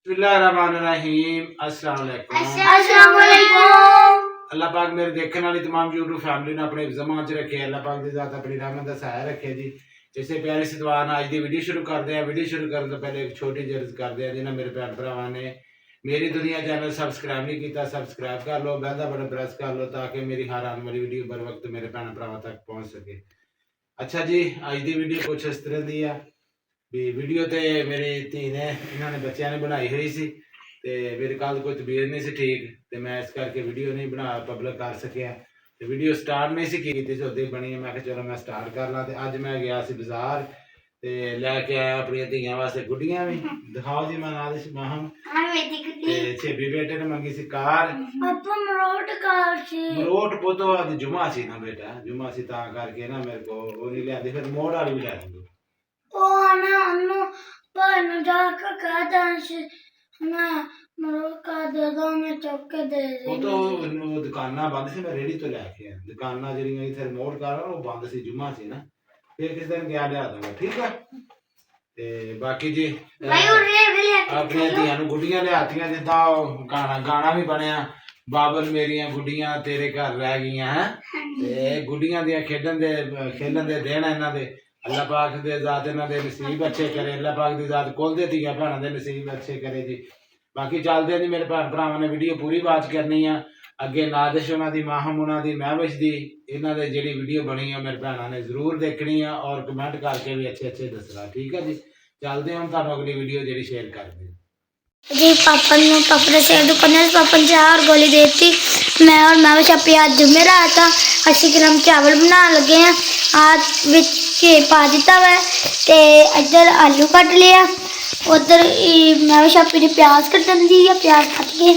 बिस्मिल्लाहिर्रहमानिर्रहीम। अस्सलाम अस्सलामुअलैकुम। अल्लाह पाक मेरे देखने वाली तमाम यूट्यूब फैमिली ने अपने ज़मान च रखे। अल्लाह पाक दी ज़ात अपनी रहमत दा साया रखे जी। इसे प्यारे से दुआ नाल अज दी वीडियो शुरू करते हैं। वीडियो शुरू करने तो पहले एक छोटी जी अर्ज करते हैं, जिन्हें मेरे भैन भरावां ने मेरी दुनिया चैनल सबसक्राइब नहीं किया, सबसक्राइब कर लो, बेल दा बटन प्रेस कर लो ताकि मेरी हर आने वाली वीडियो बर वक्त मेरे भैन भरावां तक पहुँच सके। अच्छा जी, अज दी वीडियो कुछ इस तरह दी है भी वीडियो तो मेरी धी ने इन्होंने बच्चों ने बनाई हुई सी ते मेरी कल कोई तबीयत नहीं सी ठीक, तो मैं इस करके वीडियो नहीं बना पब्लिक कर सकिया। तो वीडियो स्टार्ट नहीं सी की उदे बनी, मैं चलो मैं स्टार्ट कर ला। तो अज मैं गया सी बाजार ते लैके आया अपनी धियां वास्ते गुड्डियां भी। दिखाओ जी, मैं नाल सी माहम ते छेबी बेटे ने मंगी सी कार। मरोट पुतो अज जुमा सी ना बेटा, जुमा सी ता करके ना मेरे को वो नहीं लिया, फिर मोड़ वाली भी लै दूंगी। दुकाना बंद सी, मैं रेडी तो लैके आया। दुकाना जड़ियां इत्थे रिमोट कार वो बंद सी, जुम्मा सी ना, फिर किस दिन गया लिया दूंगा, ठीक है। ते बाकी जी अपनी धियां नूं गुड्डियां लियातियां, जिद्दां गाना भी बनया, बाबल मेरियां गुड्डियां तेरे घर रह गईयां हैं। ते गुड्डियां दियां खेलन दे दिन इन्हां दे। अल्लाह पाक दे ज़ात इन्हां दे नसीब अच्छे करे, अल्लाह पाक दी ज़ात कोल दे धियां भैणां दे नसीब अच्छे करे जी। बाकी चलते हैं जी, मेरे भैन भरावां ने वीडियो पूरी वाच करनी है। अगे नादिश उन्हां दी, माहम उन्हां दी, महविश दी, इन्हां दे जिहड़ी वीडियो बनी है मेरे भैणां ने जरूर देखनी है और कमेंट करके भी अच्छे अच्छे दसना, ठीक है जी। चलते हैं हम तुहानूं अगली वीडियो जिहड़ी शेयर करदे जी। पापा ने शेर दुकान पापा ने चाह और गोली देती। मैं और महविश अपनी आज जुमेरात था, 80 ग्राम चावल बनाने लगे हैं। आज विच घी पा दिता हुआ है, ते इधर आलू कट लिया, उधर महविश अपनी ने प्याज कटन दी है, प्याज कट के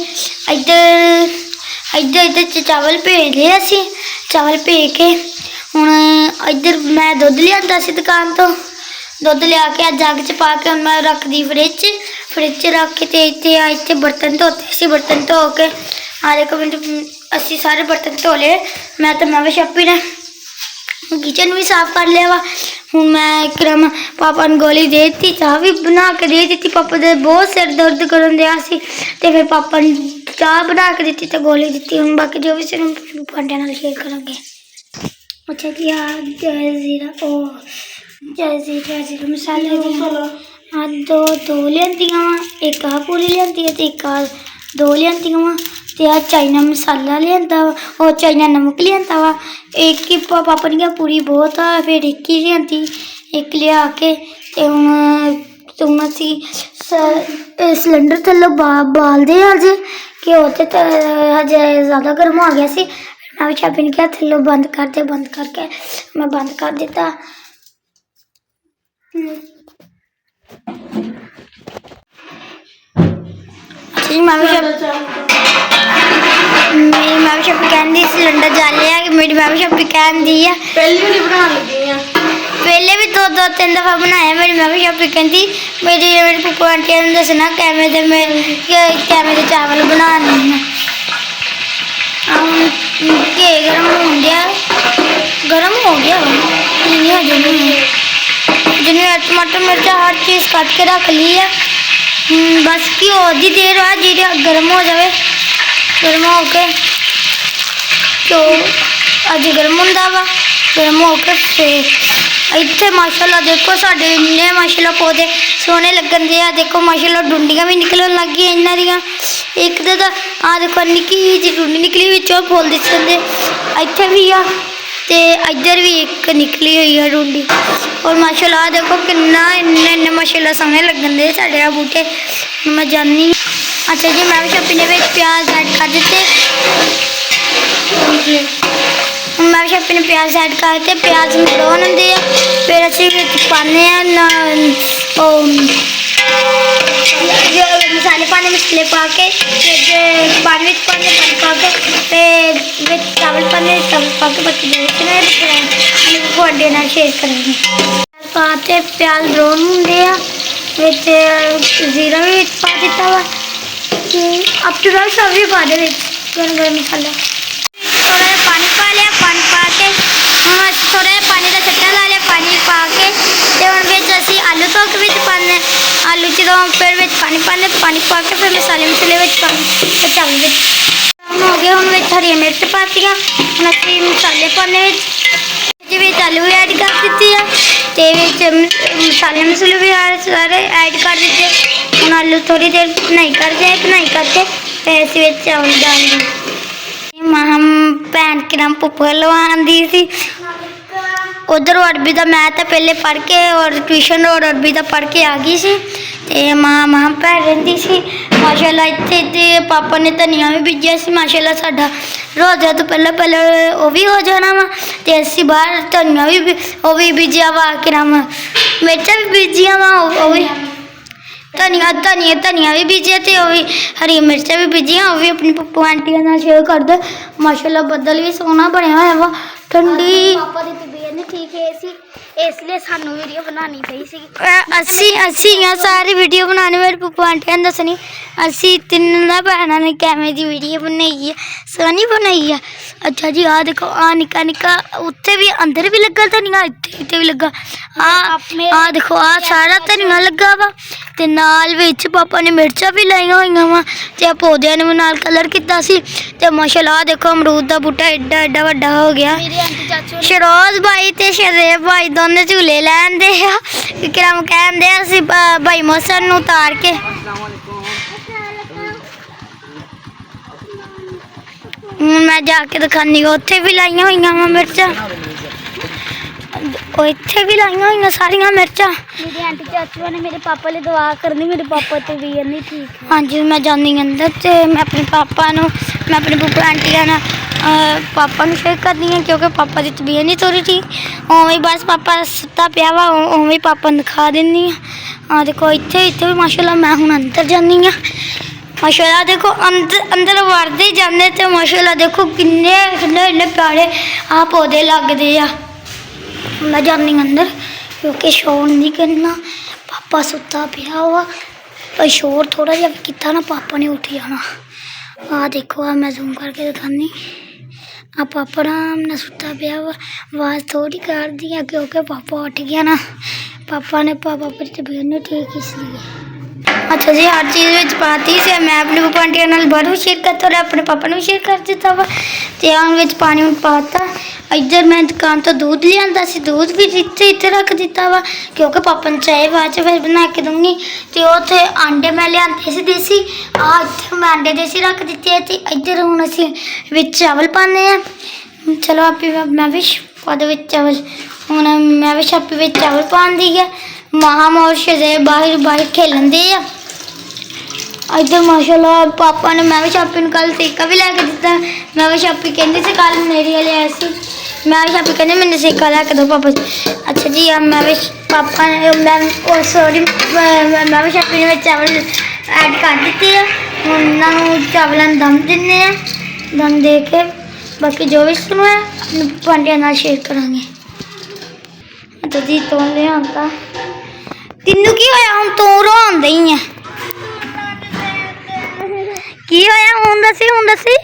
इधर चावल भेज लिया सी। चावल भेज के हुण इधर मैं दुध लिया सी दुकान तो, दुध लिया के जग च पा के मैं रख दी फ्रिज रख के ते इत्थे बर्तन धोते सी। बर्तन धो के एक मिनट असी सारे बर्तन धो ले। मैं तो महविश अपनी ने किचन भी साफ कर लिया वा। हूँ मैं क्रम पापा ने गोली दे दी, चाह भी बना के दे दी। पापा दे बहुत सिर दर्द करन दिया सी, ते फिर पापा ने चाह बना के दी तो गोली दी। हूँ बाकी जो भी सिर्फ भांडे नाल शेयर करेंगे। अच्छा जी, जीरा मसाले दो लियांदियां वा, एक आ पूरी लियांदी है, एक आ दो लियांदियां वा, ते आ चाइना मसाला लियांदा वा, और चाइना नमक लियांदा वा। एक ही पापा ने कहा पूरी बहुत आ, फिर एक ही लियांदी, एक लिया के ते हुण असी सिलेंडर थल्ले बालदे अजे कि होते तो अजे ज़्यादा गर्म हो गया सी। मैं चाबी ने कहा थल्ले बंद कर दे, बंद करके मैं बंद कर दिता। मेरी महविश अपनी कहती सिलेंडर जल लिया, मेरी महविश अपनी कहती है पहले भी दो तीन दफा बनाया। मेरी महविश अपनी कहती मेरी पुप्पू आंटी ने दसना कैमे दे चावल बनाने। घी गर्म हो गया जिन्हें टमाटर मिर्चा हर चीज़ काट के रख ली है। बस की होती देर बाद जीरे गर्म हो जाए, गर्म हो के तो अज गर्म होंदा वा, गर्म हो के फिर इत्थे माशाल्लाह देखो साढ़े इन्ने माशाल्लाह पौधे सोहने लगन दे आ। देखो माशाल्लाह डुंडियां भी निकलन लग गई इन्हां दियां। एक तो आ देखो निक्की जी डुंडी निकली विचों फुल दिसदे, इत्थे भी आ ते इधर भी एक निकली हुई है डुंडी। और माशाल्लाह देखो किन्ना इन्ने माशाल्लाह सोहने लगन दे साढ़े बूटे। मैं जानी अच्छा जी, मैं भी शप्पी ने प्याज ऐड कर दिते। मैं भी शप्पी ने प्याज ऐड कर दिते, प्याज ब्राउन होंदे आ, फिर असीं विच पाने मसाले पाने, मसाले पा के पानी पा के फिर चावल पाने, चावल पा के बाकी थोड़े नाल शेयर करेंगे। पाते प्याज ब्राउन होंदे आ, विच जीरा भी पा दिता वा। अब तो सब भी पा दे गर्म गर्म मसाला। थोड़ा जिहा पानी पा लिया, पानी पा के थोड़ा जिहा पानी का छट्टा ला लिया, पानी पा के हुण विच असीं आलू धो के विच पाने। आलू जो फिर पानी पाने पानी पा के फिर मसाले मसूले फिर चावल हो गया हम हरी मिर्च पाती हम असं मसाले पाने आलू भी ऐड कर दी है मसाले मसूले भी सारे ऐड कर दिते हम आलू थोड़ी देर बनाई करते बनाई करके फिर अस चावल डाल दी हम भैन के नाम पुप्पा लवादी सी उधर अरबी का मैं तो पहले पढ़ के और ट्यूशन और अरबी का पढ़ के आ गई सी ते मां भैन रहिंदी सी माशाअल्लाह इत्थे पापा ने धनिया भी बीजिया सी माशाअल्लाह साडा रोज़ा तो पहले पहले वो भी हो जाना वा ते असीं बाहर धनिया भी वो भी बीजिया वा कि नाम मिर्चां भी बीजिया वा वो भी धनिया भी बीजिया ते वो भी हरी मिर्चां भी बीजिया वो भी अपनी पप्पू आंटियां नाल शेयर कर दे माशाअल्लाह बदल भी सोहना बनया होया वा ठंडी पापा की तबीयत नहीं ठीक है इसलिए सानू वीडियो बनानी पई सी असी सारी वीडियो बनाने मेरे पप्पू आंटियां ने दसनी असी तीन भैनों ने कैमरे की वीडियो बनाई है सोहनी बनाई है। अच्छा जी आ देखो आ निक्का निक्का उत्थे भी अंदर भी लगा धनिया इत्थे भी लगा आ देखो आ सारा धनिया लगा वा ते नाल विच पापा ने मिर्चां भी लाइया होइयां वा ते पौधे ने भी नाल कलर कीता सी ते माशाअल्लाह देखो अमरूद दा बूटा एड्डा एड्डा वड्डा हो गया। शरोज भाई ते शरेफ भाई दोनों झूले लैंदे आ विक्रम कहंदे असीं भाई मौसम नूं उतार के मैं जाके दिखानी उत्थे भी लाइया हुई वा मिर्चा इत्थे भी लाइया हुई सारिया मिर्चा मेरी आंटी चाचू ने मेरे पापा लिए दुआ करनी मेरे पापा की तबीयत नहीं ठीक। हाँ जी मैं जानी अंदर तो मैं अपने पापा नूं मैं अपनी बुप्पू आंटिया ने पापा नूं शेयर करनी है क्योंकि पापा की तबीयत नहीं थोड़ी ठीक उवें बस पापा सुता पिया वा उवें पापा नूं दिखा दिंदी हाँ देखो इत्थे इत्थे भी माशाअल्लाह मैं हुण अंदर जानी हाँ माशाअल्लाह देखो अंदर वड़ते ही जाते तो माशाअल्लाह देखो किन्ने इन्ने प्यारे आ पौधे लगते आ। मैं जानी अंदर क्योंकि शोर नहीं करना पापा सुता पिया हुआ पर शोर थोड़ा जहा किया ना पापा ने उठ जाना। आ देखो आ मैं जूम करके दिखानी आ पापा आराम ने सुता पिया हुआ आवाज़ थोड़ी कर दी है क्योंकि पापा उठ गया ना पापा ने पापा की तबीयत नहीं ठीक इसलिए। अच्छा जी हर चीज़ में पाती से मैं अपने पप्पा आंटिया नाल बाहरों शेयर करता और अपने पापा ने शेयर कर दिता वा ते आम पानी पाता इधर मैं दुकान तो दूध लिया सी दूध भी इतने रख दिता वा क्योंकि पापा ने चाय बाद फिर बना के दूँगी तो उथे आंडे मैं लियाते से देसी आ इतने मैं आंडे देसी रख दिते है तो इधर हूँ असी चावल पाने हैं। चलो आप मैं भी पा दे चावल हूँ मैं भी छापी चावल पान दी है माहम और शजे बाहर बाहर खेलन दे इधर माशाल्लाह पापा ने मैं भी छापी कल सेका भी लैके दिता मैं भी छापी कहती से कल मेरी वाले ऐसी मैं भी छापी कहती मैंने सेका लैके दो पापा। अच्छा जी अब मैं भी पापा ने मैं सॉरी मैं भी छापी ने चावल ऐड कर दिते है उन्होंने चावलों दम दिने दम दे के बाकी जो भी सुनो है अपने पांडिया नाल शेयर करांगे। तो जी तो ले आता तेनू की होया हम तू रोंदा ही है की होया हुन दसी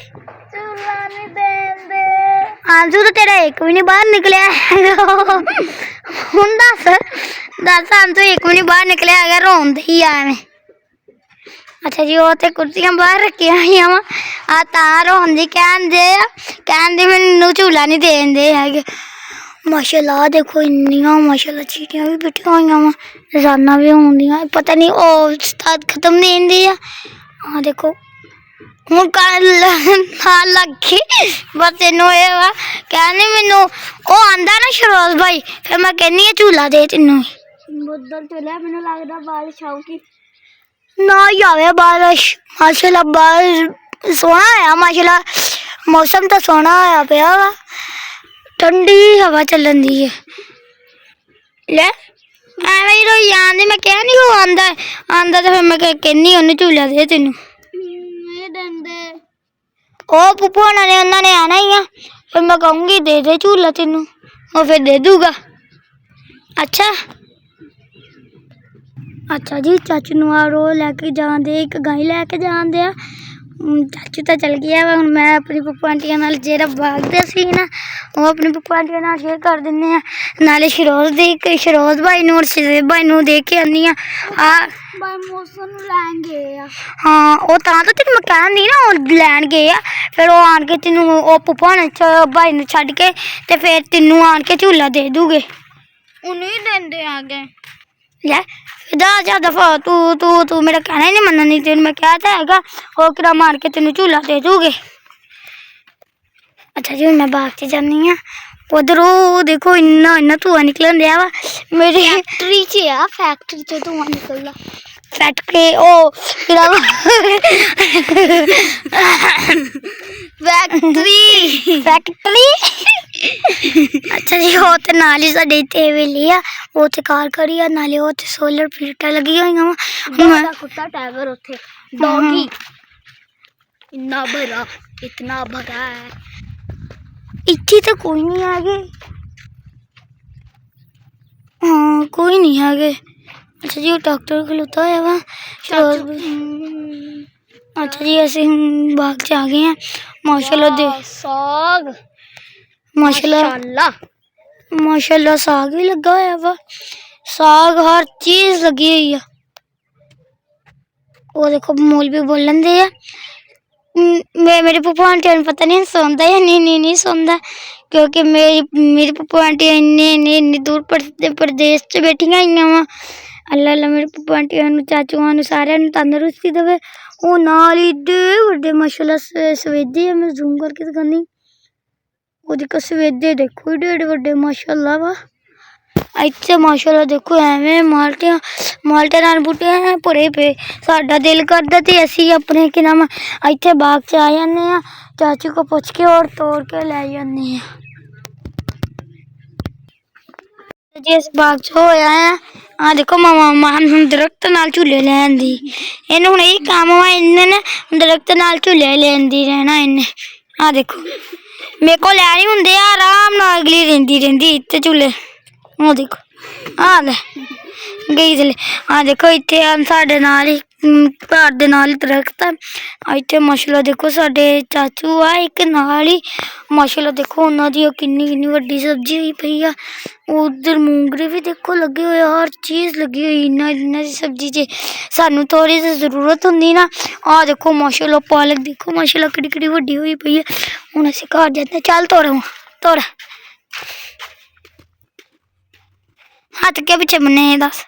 आंसू तो तेरा एक भी नहीं बाहर निकलिया हुन दस आंसू एक भी नहीं बाहर निकलिया है रोंदा ही आ मैं। अच्छा जी वो तो कुर्सियां बाहर रखी हुई वा आ तां रोंदी कहंदे मैनू झूला नहीं देंदे है। माशाल्लाह देखो इन्नियां माशाल्लाह चीटियां भी बैठी हुई वा राना भी होंदियां पता नहीं ओ उस्ताद खत्म नहीं होंदे आ। हाँ देखो हूँ कल लगे बस इन कहने मैनू वो आंदा ना शरोज भाई फिर मैं कहनी झूला दे तेनू बदल चलिया मैनू लगदा बारिश आऊगी ना ही आवे बारिश माशाल्लाह बारिश सोहना है माशाल्लाह मौसम तो सोहना होया पिया वा ठंडी हवा चलन दी है ले एवें ही रोई जांदी मैं कह नहीं वो आंदा तो फिर मैं कहनी उन्हें झूला दे तेनू ओ पुप्पू ने उन्होंने आना ही है फिर मैं कहूँगी दे दे झूला तेनू वो फिर दे दूगा। अच्छा अच्छा जी चाचू नु रो लैके जाते एक गाय लैके जाते ਚਾਚੂ ਤਾਂ ਚਲ ਗਿਆ ਵਾ। ਹੁਣ ਮੈਂ ਆਪਣੀ ਪੱਪੂ ਆਂਟੀਆਂ ਨਾਲ ਜਿਹੜਾ ਬਾਗਦਾ ਸੀ ਨਾ ਉਹ ਆਪਣੀ ਪੱਪੂ ਆਂਟੀਆਂ ਨਾਲ ਸ਼ੇਅਰ ਕਰ ਦਿੰਦੇ ਆ। ਨਾਲੇ ਸ਼ਰੋਜ਼ ਭਾਈ ਨੂੰ ਔਰ ਸ਼ਰੀਫ ਭਾਈ ਨੂੰ ਦੇਖ ਕੇ ਆਉਂਦੀ ਆ ਬਾਈ ਮੌਸਮ ਨੂੰ ਲੈਣ ਗਏ ਆ। ਹਾਂ ਉਹ ਤਾਂ ਤੈਨੂੰ ਮੈਂ ਕਹਿੰਦੀ ਨਾ ਉਹ ਲੈਣ ਗਏ ਆ। ਫਿਰ ਉਹ ਆਣ ਕੇ ਤੈਨੂੰ ਉਹ ਪੱਪੂ ਭਾਈ ਨੂੰ ਛੱਡ ਕੇ ਤੇ ਫਿਰ ਤੈਨੂੰ ਆਣ ਕੇ ਝੂਲਾ ਦੇ ਦੂਗੇ। ਉਹਨੂੰ ਹੀ ਦਿੰਦੇ ਆ ਗਏ। ਲੈ ਜਾ ਦਫਾ ਤੂੰ ਮੇਰਾ ਕਹਿਣਾ ਹੀ ਨਹੀਂ ਮੰਨਣੀ। ਤੈਨੂੰ ਮੈਂ ਕਿਹਾ ਤਾਂ ਹੈਗਾ ਉਹ ਕਿਹੜਾ ਮਾਰ ਕੇ ਤੈਨੂੰ ਝੂਲਾ ਦੇ ਦੂਗੇ। ਅੱਛਾ ਜੀ ਹੁਣ ਮੈਂ ਬਾਗ 'ਚ ਜਾਂਦੀ ਹਾਂ। ਉਧਰ ਉਹ ਦੇਖੋ ਇੰਨਾ ਧੂੰਆਂ ਨਿਕਲਣ ਡਿਆ ਵਾ ਮੇਰੇ ਫੈਕਟਰੀ 'ਚ ਆ। ਫੈਕਟਰੀ 'ਚ ਧੂੰਆਂ ਨਿਕਲਦਾ। ਫੈਕਟਰੀ ਉਹ ਕਿਹੜਾ ਫੈਕਟਰੀ ਅੱਛਾ ਜੀ ਉਹ ਤੇ ਨਾਲ ਹੀ ਸਾਡੇ ਇੱਥੇ ਹਵੇਲੀ ਆ। ਉਹ ਤੇ ਕਾਰ ਖੜੀ ਆ ਨਾਲੇ ਉਹ ਤੇ ਸੋਲਰ ਪਲੇਟਾਂ ਲੱਗੀਆਂ ਹੋਈਆਂ ਵਾ। ਬੜਾ ਕੁੱਤਾ ਟਾਵਰ ਉੱਥੇ ਡੌਗੀ इतना भरा है। ਇੱਥੇ ਤਾਂ ਕੋਈ ਨਹੀਂ ਹੈਗੇ। ਹਾਂ ਕੋਈ ਨਹੀਂ ਹੈਗੇ। ਅੱਛਾ ਜੀ ਉਹ ਡਾਕਟਰ ਖਲੋਤਾ ਹੋਇਆ ਵਾ। ਅੱਛਾ ਜੀ ਅਸੀਂ ਹੁਣ ਬਾਗ 'ਚ ਆ ਗਏ ਹਾਂ। ਮਾਸ਼ਾਅੱਲਾ ਦੇ साग ਮਾਸ਼ਾਅੱਲਾ ਸਾਗ ਵੀ ਲੱਗਾ ਹੋਇਆ ਵਾ। ਸਾਗ ਹਰ ਚੀਜ਼ ਲੱਗੀ ਹੋਈ ਆ। ਉਹ ਦੇਖੋ ਮੌਲਵੀ ਬੋਲਣ ਦੇ ਆ। मेरे पप्पू आंटी ਨੂੰ ਪਤਾ ਨਹੀਂ ਸੌਂਦਾ ਜਾਂ ਨਹੀਂ ਸੌਂਦਾ ਕਿਉਂਕਿ मेरी पप्पू आंटी ਇੰਨੇ ਦੂਰ ਪ੍ਰਦੇਸ਼ 'ਚ ਬੈਠੀਆਂ ਹੋਈਆਂ ਵਾ। ਅੱਲਾ ਮੇਰੇ ਪप्पू आंटी ਨੂੰ ਚਾਚੂਆਂ ਨੂੰ ਸਾਰਿਆਂ ਨੂੰ ਤੰਦਰੁਸਤੀ ਦੇਵੇ। ਉਹ ਨਾਲ ਹੀ ਏਡੇ ਵੱਡੇ ਮਾਸ਼ਾਅੱਲਾ ਸਵੇਦੇ ਆ। ਮੈਂ ਜ਼ੂਮ ਕਰਕੇ ਦਿਖਾਉਂਦੀ। ਉਹਦੇ ਕੋ ਸਵੇਦੇ ਦੇਖੋ ਏਡੇ ਵੱਡੇ ਮਾਸ਼ਾਅੱਲਾ ਵਾ। ਇੱਥੇ ਮਾਸ਼ਾਅੱਲਾ ਦੇਖੋ ਐਵੇਂ ਮਾਲਟੇ ਨਾਲ ਬੂਟੇ ਐ ਭਰੇ ਪਏ। ਸਾਡਾ ਦਿਲ ਕਰਦਾ ਤੇ ਅਸੀਂ ਆਪਣੇ ਕੀ ਨਾਮ ਇੱਥੇ ਬਾਗ 'ਚ ਆ ਜਾਂਦੇ ਹਾਂ। ਚਾਚੂ ਕੋ ਪੁੱਛ ਕੇ ਔਰ ਤੋੜ ਕੇ ਲੈ ਜਾਂਦੇ ਹਾਂ। ਜਿਸ ਬਾਗ 'ਚ ਹੋਇਆ ਆ ਦੇਖੋ ਮਾਮਾ ਦਰਖਤ ਨਾਲ ਝੂਲੇ ਲੈਣ ਦੀ। ਇਹਨੂੰ ਹੁਣ ਇਹ ਕੰਮ ਵਾ। ਇਹਨੇ ਨਾ ਦਰਖਤ ਨਾਲ ਝੂਲੇ ਲੈਣ ਦੀ ਰਹਿਣਾ ਇਹਨੇ। ਆ ਦੇਖੋ ਮੇਰੇ ਕੋਲ ਲੈ ਨਹੀਂ ਹੁੰਦੇ ਆ। ਆਰਾਮ ਨਾਲ ਅਗਲੀ ਰਹਿੰਦੀ ਇੱਥੇ ਝੂਲੇ। ਉਹ ਦੇਖੋ ਆ ਲੈ ਗਈ ਥੱਲੇ। ਆ ਦੇਖੋ ਇੱਥੇ ਸਾਡੇ ਨਾਲ ਹੀ ਘਰ ਦੇ ਨਾਲ ਹੀ ਦਰਖਤ ਆ। ਇੱਥੇ ਮਾਸ਼ਾਅੱਲਾ ਦੇਖੋ ਸਾਡੇ ਚਾਚੂ ਆ ਇੱਕ ਨਾਲ ਹੀ। ਮਾਸ਼ਾਅੱਲਾ ਦੇਖੋ ਉਹਨਾਂ ਦੀ ਕਿੰਨੀ ਵੱਡੀ ਸਬਜ਼ੀ ਹੋਈ ਪਈ ਆ। ਉਧਰ ਮੂੰਗਰੇ ਵੀ ਦੇਖੋ ਲੱਗੇ ਹੋਏ ਆ। ਹਰ ਚੀਜ਼ ਲੱਗੀ ਹੋਈ ਇਹਨਾਂ ਦੀ ਸਬਜ਼ੀ 'ਚ। ਸਾਨੂੰ ਥੋੜ੍ਹੀ ਜਿਹੀ ਜ਼ਰੂਰਤ ਹੁੰਦੀ ਨਾ। ਆ ਦੇਖੋ ਮਾਸ਼ਾਅੱਲਾ ਪਾਲਕ ਦੇਖੋ ਮਾਸ਼ਾਅੱਲਾ ਕਿੱਡੀ ਵੱਡੀ ਹੋਈ ਪਈ ਆ। ਹੁਣ ਅਸੀਂ ਘਰ ਜਾਂਦੇ। ਚੱਲ ਤੋੜ ਹੱਥ ਕੇ ਪਿੱਛੇ ਬੰਨੇ ਦੱਸ।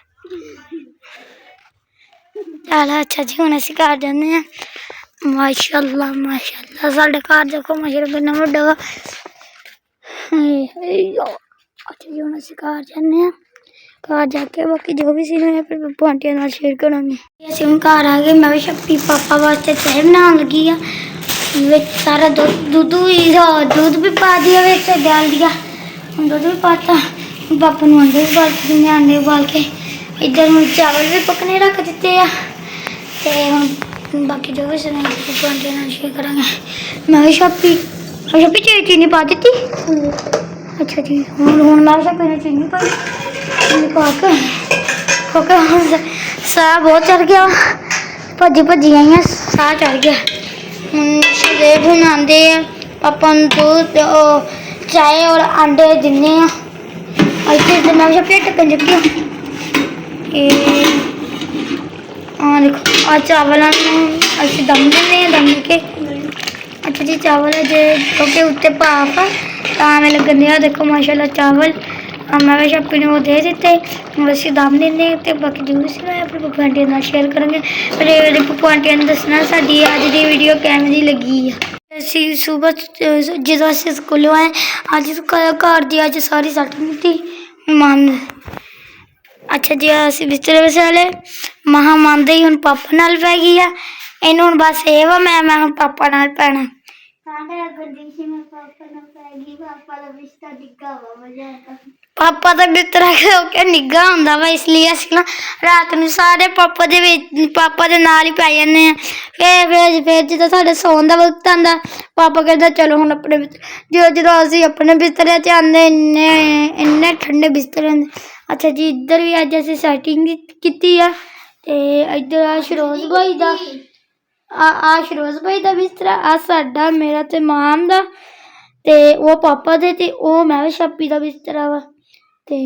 ਚੱਲ ਅੱਛਾ ਜੀ ਹੁਣ ਅਸੀਂ ਘਰ ਜਾਂਦੇ ਹਾਂ। ਮਾਸ਼ਾਅੱਲਾ ਸਾਡੇ ਘਰ ਦੇਖੋ ਮਾਸ਼ਾਅੱਲਾ ਕਿੰਨਾ ਵੱਡਾ ਵਾ। ਅੱਛਾ ਜੀ ਹੁਣ ਅਸੀਂ ਘਰ ਜਾਂਦੇ ਹਾਂ। ਘਰ ਜਾ ਕੇ ਬਾਕੀ ਜੋ ਵੀ ਸੀ ਮੈਂ ਆਪਣੇ ਪप्पू आंटी ਨਾਲ ਸ਼ੇਅਰ ਕਰਾਂਗੇ। ਅਸੀਂ ਹੁਣ ਘਰ ਆ ਗਏ। ਮੈਂ ਵੀ ਸ਼ੱਪੀ ਪਾਪਾ ਵਾਸਤੇ ਚਾਹ ਬਣਾਉਣ ਲੱਗੀ ਆ। ਵਿੱਚ ਸਾਰਾ ਦੁੱਧ ਵੀ ਪਾ ਦਿਆ ਵਿੱਚ ਡਾਲ ਦਿਆ। ਹੁਣ ਦੁੱਧ ਵੀ ਪਾਤਾ। ਪਾਪਾ ਨੂੰ ਅੰਡੇ ਉਬਾਲ ਕੇ ਦਿੰਦੇ। ਅੰਡੇ ਉਬਾਲ ਕੇ ਇੱਧਰ ਹੁਣ ਚਾਵਲ ਵੀ ਪਕਣੇ ਰੱਖ ਦਿੱਤੇ ਆ। ਤੇ ਹੁਣ ਬਾਕੀ ਜੋ ਵੀ ਸੀ ਮੈਂ ਪप्पू आंटी ਨਾਲ ਸ਼ੇਅਰ ਕਰਾਂਗੇ। ਮੈਂ ਵੀ ਸ਼ੱਪੀ ਚੀਨੀ ਪਾ ਦਿੱਤੀ। ਅੱਛਾ ਜੀ ਹੁਣ ਮੈਂ ਸ਼ੱਪੀ ਨੇ ਚੀਨੀ ਪਾਈ। ਚੀਨੀ ਪਾ ਕੇ ਕਿਉਂਕਿ ਹੁਣ ਸਾਹ ਬਹੁਤ ਚੜ ਗਿਆ। ਭੱਜੀ ਆਈਆਂ ਸਾਹ ਚੜ ਗਿਆ। ਹੁਣ ਆਉਂਦੇ ਆ ਆਪਾਂ ਨੂੰ ਦੁੱਧ ਚਾਹ ਔਰ ਅੰਡੇ ਦਿੰਦੇ ਆ। ਇੱਥੇ ਤੇ ਮੈਂ ਸ਼ੱਪੀ ਟੱਕਣ ਲੱਗੀ। ਦੇਖੋ ਆ ਚਾਵਲਾਂ ਨੂੰ ਅਸੀਂ ਦਮ ਦਿੰਦੇ ਹਾਂ। ਦਮ ਕੇ ਅੱਛਾ ਜੀ ਚਾਵਲ ਜੇ ਕਿਉਂਕਿ ਉੱਤੇ ਭਾਫ ਆ ਤਾਂ ਐਵੇਂ ਲੱਗਣ ਦਿਆ। ਦੇਖੋ ਮਾਸ਼ਾਅੱਲਾ ਚਾਵਲ ਮੈਂ ਵੀ ਸ਼ੱਪੀ ਨੂੰ ਉਹ ਦੇ ਦਿੱਤੇ। ਹੁਣ ਅਸੀਂ ਦਮ ਦਿੰਦੇ ਹਾਂ। ਅਤੇ ਬਾਕੀ ਜ਼ਰੂਰ ਸੀ ਮੈਂ ਆਪਣੇ ਪप्पू आंटी ਨਾਲ ਸ਼ੇਅਰ ਕਰਾਂਗੇ। ਮੇਰੇ ਪप्पू आंटी ਨੂੰ ਦੱਸਣਾ ਸਾਡੀ ਅੱਜ ਦੀ ਵੀਡੀਓ ਕਿਵੇਂ ਦੀ ਲੱਗੀ ਆ। ਅਸੀਂ ਸੁਬਹ ਜਦੋਂ ਅਸੀਂ ਸਕੂਲੋਂ ਆਏ ਅੱਜ ਘਰ ਦੀ ਅੱਜ ਸਾਰੀ ਸੱਟ ਦਿੱਤੀ ਮਨ। ਅੱਛਾ ਜੀ ਅਸੀਂ ਬਿਸਤਰੇ ਵਿਛਾ ਲਏ। ਮਹਾਂ ਮੰਨਦੇ ਹੀ ਹੁਣ ਪਾਪਾ ਨਾਲ ਪੈ ਗਈ ਆ। ਇਹਨੂੰ ਹੁਣ ਬਸ ਇਹ ਵਾ ਮੈਂ ਹੁਣ ਪਾਪਾ ਨਾਲ ਪੈਣਾ। ਪਾਪਾ ਦਾ ਬਿਸਤਰਾ ਕਿਉਂਕਿ ਨਿੱਘਾ ਹੁੰਦਾ ਵਾ ਇਸ ਲਈ ਅਸੀਂ ਨਾ ਰਾਤ ਨੂੰ ਸਾਰੇ ਪਾਪਾ ਦੇ ਨਾਲ ਹੀ ਪੈ ਜਾਂਦੇ ਹਾਂ। ਫਿਰ ਜਦੋਂ ਸਾਡੇ ਸੌਣ ਦਾ ਵਕਤ ਆਉਂਦਾ ਪਾਪਾ ਕਹਿੰਦਾ ਚਲੋ ਹੁਣ ਆਪਣੇ ਜਦੋਂ ਅਸੀਂ ਆਪਣੇ ਬਿਸਤਰਿਆਂ 'ਚ ਆਉਂਦੇ ਇੰਨੇ ਠੰਡੇ ਬਿਸਤਰੇ ਹੁੰਦੇ। ਅੱਛਾ ਜੀ ਇੱਧਰ ਵੀ ਅੱਜ ਅਸੀਂ ਸੈਟਿੰਗ ਕੀਤੀ ਆ। ਤੇ ਇੱਧਰ ਆ ਸ਼ਰੋਜ਼ ਭਾਈ ਦਾ ਆ ਸ਼ਿਰੋਜ਼ ਭਾਈ ਦਾ ਬਿਸਤਰਾ, ਆ ਸਾਡਾ ਮੇਰਾ ਤੇ ਮਾਮ ਦਾ, ਤੇ ਉਹ ਪਾਪਾ ਦੇ, ਤੇ ਉਹ ਮੈਂ ਵੀ ਛਾਪੀ ਦਾ ਬਿਸਤਰਾ ਵਾ। ਤੇ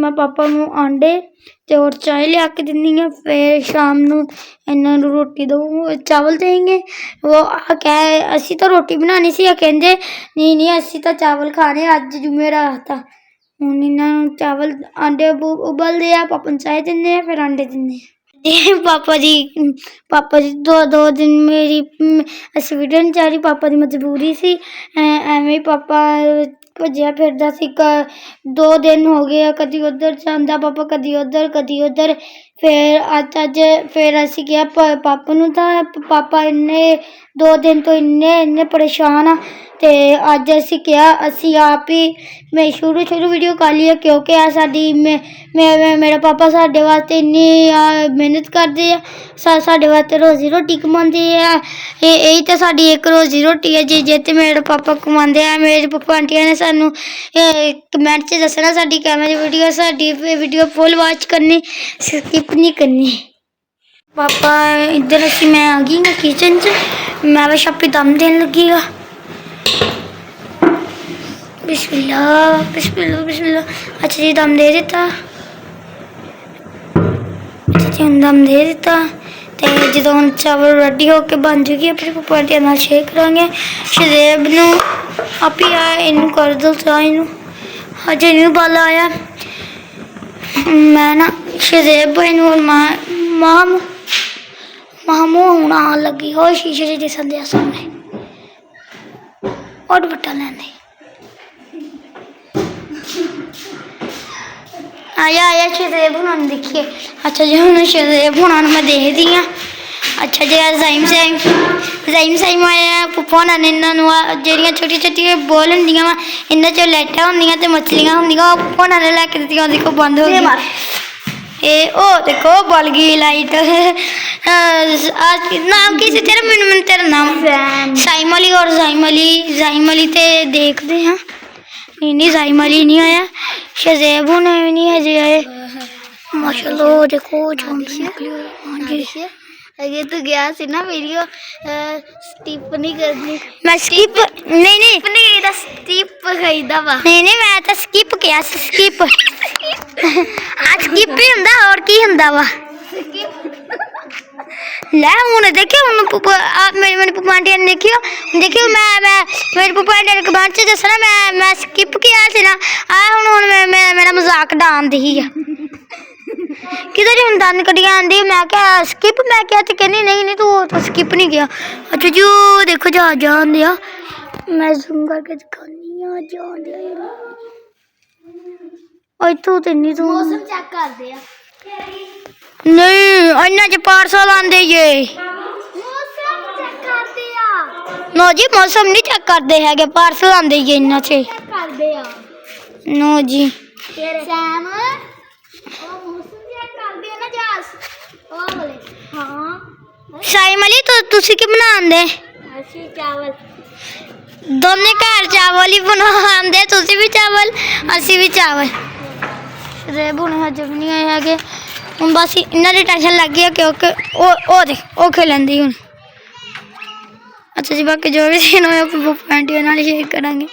ਮੈਂ ਪਾਪਾ ਨੂੰ ਆਂਡੇ ਤੇ ਹੋਰ ਚਾਹ ਲਿਆ ਕੇ ਦਿੰਦੀ ਹਾਂ। ਫਿਰ ਸ਼ਾਮ ਨੂੰ ਇਹਨਾਂ ਨੂੰ ਰੋਟੀ ਦਊਂ, ਚਾਵਲ ਦੇਂਗੇ। ਉਹ ਕਹਿ ਅਸੀਂ ਤਾਂ ਰੋਟੀ ਬਣਾਉਣੀ ਸੀ, ਕਹਿੰਦੇ ਨਹੀਂ ਅਸੀਂ ਤਾਂ ਚਾਵਲ ਖਾਣੇ, ਅੱਜ ਜੁਮੇਰਾਤ ਆ। ਹੁਣ ਇਹਨਾਂ ਨੂੰ ਚਾਵਲ ਆਂਡੇ ਉਬਲਦੇ ਆ, ਪਾਪਾ ਨੂੰ ਚਾਹ ਦਿੰਦੇ ਆ, ਫਿਰ ਆਂਡੇ ਦਿੰਦੇ ਆ। ਪਾਪਾ ਜੀ ਦੋ ਦਿਨ ਮੇਰੀ ਅਸੀਂ ਵੀਡੀਓ ਨਹੀਂ ਚਾਹ ਰਹੀ, ਪਾਪਾ ਦੀ ਮਜਬੂਰੀ ਸੀ। ਐਵੇਂ ਹੀ ਪਾਪਾ ਭੱਜਿਆ ਫਿਰਦਾ ਸੀ। 2 ਦਿਨ ਹੋ ਗਏ ਆ, ਕਦੀ ਉੱਧਰ ਜਾਂਦਾ ਪਾਪਾ, ਕਦੀ ਉੱਧਰ। ਫਿਰ ਅਸੀਂ ਕਿਹਾ ਪਾਪਾ ਨੂੰ, ਤਾਂ ਪਾਪਾ 2 ਦਿਨ ਤੋਂ ਇੰਨੇ ਪਰੇਸ਼ਾਨ ਆ। ਤੇ ਅੱਜ ਅਸੀਂ ਕਿਹਾ ਅਸੀਂ ਆਪ ਹੀ ਮੈਂ ਸ਼ੁਰੂ ਵੀਡੀਓ ਕਰ ਲਈ, ਕਿਉਂਕਿ ਆ ਸਾਡੀ ਮੇਰੇ ਪਾਪਾ ਸਾਡੇ ਵਾਸਤੇ ਇੰਨੀ ਮਿਹਨਤ ਕਰਦੇ ਆ, ਸਾਡੇ ਵਾਸਤੇ ਰੋਜ਼ੀ ਰੋਟੀ ਕਮਾਉਂਦੇ ਆ। ਇਹੀ ਤਾਂ ਸਾਡੀ ਇੱਕ ਰੋਜ਼ੀ ਰੋਟੀ ਹੈ। ਜੇ ਤੇ ਮੇਰੇ ਪਾਪਾ ਕਮਾਉਂਦੇ ਆ, ਮੇਰੇ ਪਾਪਾ ਆਂਟੀਆਂ ਨੇ ਸਾਨੂੰ ਕਮੈਂਟ 'ਚ ਦੱਸਣਾ ਸਾਡੀ ਵੀਡੀਓ ਫੁੱਲ ਵਾਚ ਕਰਨੀ, ਸਕਿਪ ਨਹੀਂ ਕਰਨੀ। ਪਾਪਾ ਇੱਧਰ ਮੈਂ ਆ ਗਈ ਨਾ ਕਿਚਨ 'ਚ, ਮੈਂ ਬਸ ਛਾਪੀ ਦਮ ਦੇਣ ਲੱਗੀ ਆ। ਬਿਸਮਿल्लाह। अच्छा जी दम दे दिता, तो जो हम चावल रेडी होके बन जूगी, अपने पापा आंटिया नाल शेयर करांगे। शदेब नू आप ही आया, इनू कर दो चाह, इनू अजे नहीं बाला आया। मैं ना शदेब भाई नू मामू हूँ आन लगी हो, शीशे से दिसन दिया सामने और दुपट्टा लैंदे। आया शदेब हुणा नूं देखिए। अच्छा जी हुण शदेब हुणा नूं मैं देखदी हाँ। अच्छा जी ज़ाइम साइम आया, पुप्पा हुणा ने इन्हां नूं जिहड़ियां छोटी बॉल हुंदियां वा, इन्हां चों लाइटां हुंदियां ते मछलियां हुंदियां, ओह पुप्पा हुणा ने लैके दित्तियां, देखो बंद हो गई। ओ देखो बल गई लाइट। नाम की सी तेरा? मैनू तेरा नाम साइम अली। और ज़ाइम अली ते देखते हाँ। नहीं ज़ाइम अली नहीं आया, शज़ेब होने भी नहीं हजे आए। माशाल्लाह देखो अगे तू गया सी ना वीडियो स्किप नहीं करनी। मैं स्किप नहीं करदा, स्किप करीदा वा। नहीं मैं तो स्किप किया, स्किप आज स्किप ही हुंदा, और की हुंदा वा। ले हुण देखियो, हुण मेरे पप्पा आंटी ने देखियो मैं मेरे पप्पा आंटी ने कमेंट च दसना मैं स्किप किया सी ना। हुण मेरा मजाक डान दी है किधर हुण दंद कड्डियां आंदी। मैं क्या स्किप, मैं क्या तो कहनी नहीं तू तो स्किप नहीं किया। अच्छा जी देखो जान दिया, मैं जूम करके दिखानी आ जान दिया। और तू तो नहीं, तू मौसम चेक कर दे नहीं इन्ना च पार्सल आंदे जे, मौसम चेक कर दे नो जी मौसम नहीं चेक करते है, पार्सल आंदे जे इन्ना च कर दे नो जी। सैम ओ मौसम चेक कर दे ना जास ओ वाले। हां साइम अली तो तुसी की बनांदे? ਅਸੀਂ ਚਾਵਲ दोने घर चावल ही बनांदे, तुसी भी चावल असी भी चावल। शदेब हुण हजम नहीं आए है, हुण बस इन्हां दी टेंशन लग गई है क्योंकि ओ देख ओ खेलंदी हुण। अच्छा जी बाकी जो भी सीन होया पप्पा आंटी नाल शेयर करांगे।